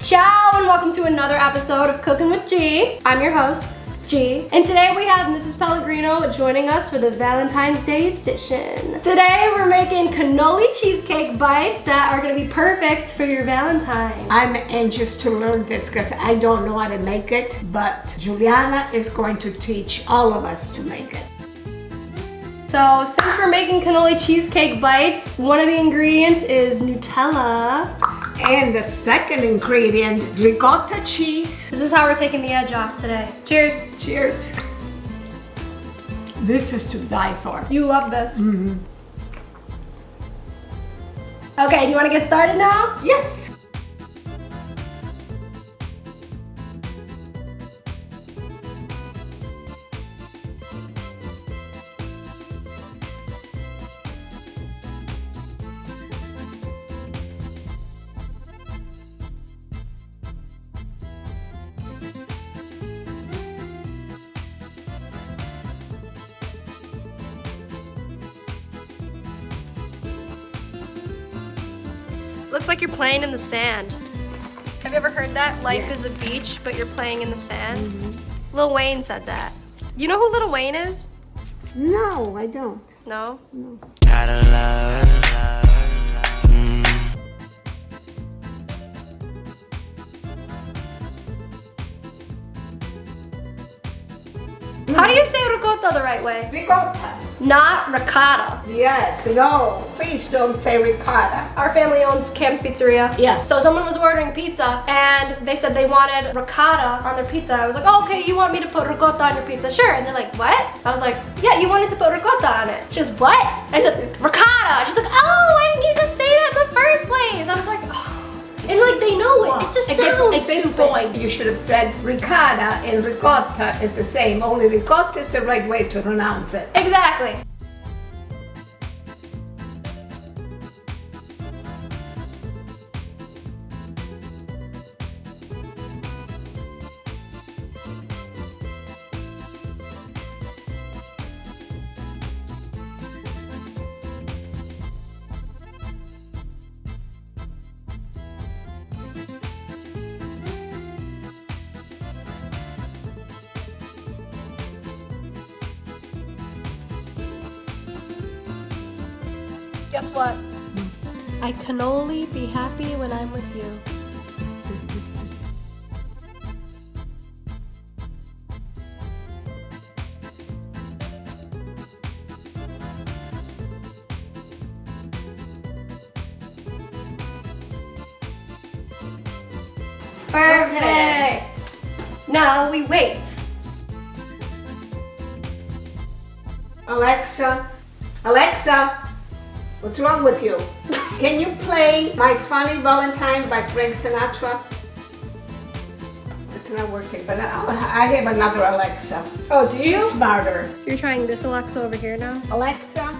Ciao and welcome to another episode of Cookin With G. I'm your host, G. And today we have Mrs. Pellegrino joining us for the Valentine's Day edition. Today we're making cannoli cheesecake bites that are gonna be perfect for your Valentine. I'm anxious to learn this because I don't know how to make it, but Giuliana is going to teach all of us to make it. So since we're making cannoli cheesecake bites, one of the ingredients is Nutella. And the second ingredient, ricotta cheese. This is how we're taking the edge off today. Cheers. Cheers. This is to die for. You love this. Mm-hmm. Okay, do you want to get started now? Yes. Looks like you're playing in the sand. Have you ever heard that? Life is a beach, but you're playing in the sand? Mm-hmm. Lil Wayne said that. You know who Lil Wayne is? No, I don't. No? No. How do you say ricotta the right way? Ricotta. Not ricotta. Yes, no, please don't say ricotta. Our family owns Cam's Pizzeria. Yeah. So someone was ordering pizza and they said they wanted ricotta on their pizza. I was like, oh, okay, you want me to put ricotta on your pizza? Sure. And they're like, what? I was like, yeah, you wanted to put ricotta on it. She goes, what? I said, ricotta. She's like, oh, why didn't you just say that in the first place? I was like, oh. And like they know it. It just sounds stupid. Point, you should have said ricotta and ricotta is the same. Only ricotta is the right way to pronounce it. Exactly. Guess what? I can only be happy when I'm with you. Perfect! Okay. Now we wait. Alexa, what's wrong with you? Can you play My Funny Valentine by Frank Sinatra? It's not working, but I have another Alexa. Oh, do you? She's smarter. So you're trying this Alexa over here now? Alexa,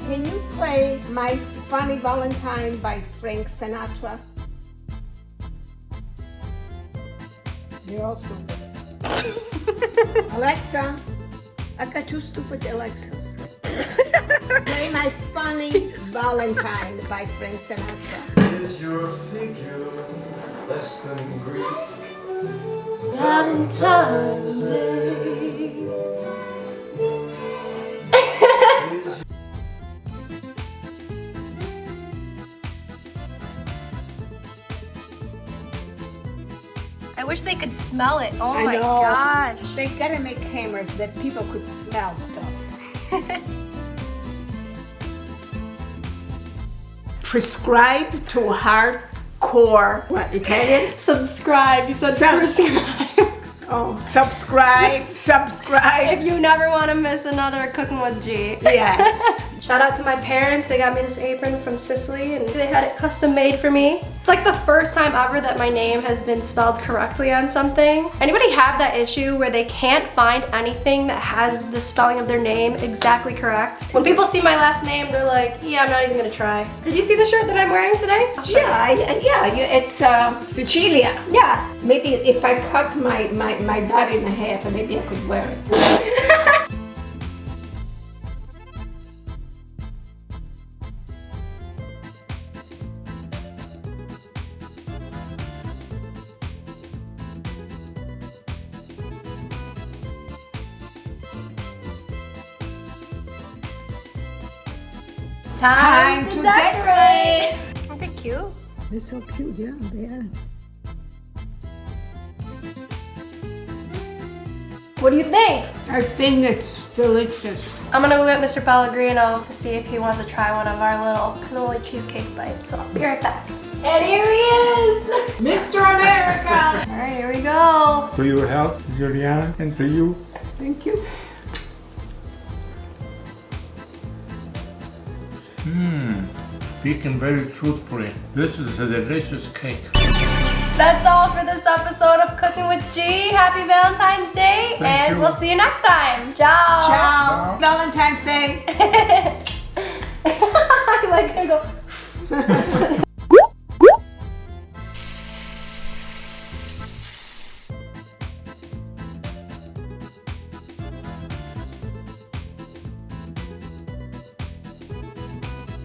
can you play My Funny Valentine by Frank Sinatra? You're all stupid. Alexa, I got two stupid Alexas. Play My Funny Valentine by Frank Sinatra. Is your figure less than Greek? Valentine's Day. I wish they could smell it. Oh my gosh. They gotta make cameras that people could smell stuff. Prescribe to hardcore, what, Italian? Subscribe. You said subscribe. Oh, subscribe. If you never want to miss another Cookin With G. Yes. Shout out to my parents. They got me this apron from Sicily and they had it custom made for me. It's like the first time ever that my name has been spelled correctly on something. Anybody have that issue where they can't find anything that has the spelling of their name exactly correct? When people see my last name, they're like, yeah, I'm not even gonna try. Did you see the shirt that I'm wearing today? It's Sicilia. Yeah. Maybe if I cut my body in half, maybe I could wear it. Time to decorate. Aren't they cute? They're so cute, yeah, they are. What do you think? I think it's delicious. I'm gonna go get Mr. Pellegrino to see if he wants to try one of our little cannoli cheesecake bites. So I'll be right back. And here he is! Mr. America! All right, here we go. To your health, Giuliana, and to you. Thank you. Speaking very truthfully, this is a delicious cake. That's all for this episode of Cooking with G. Happy Valentine's Day, and you. we'll see you next time. Ciao. Ciao. Valentine's Day. I like to go.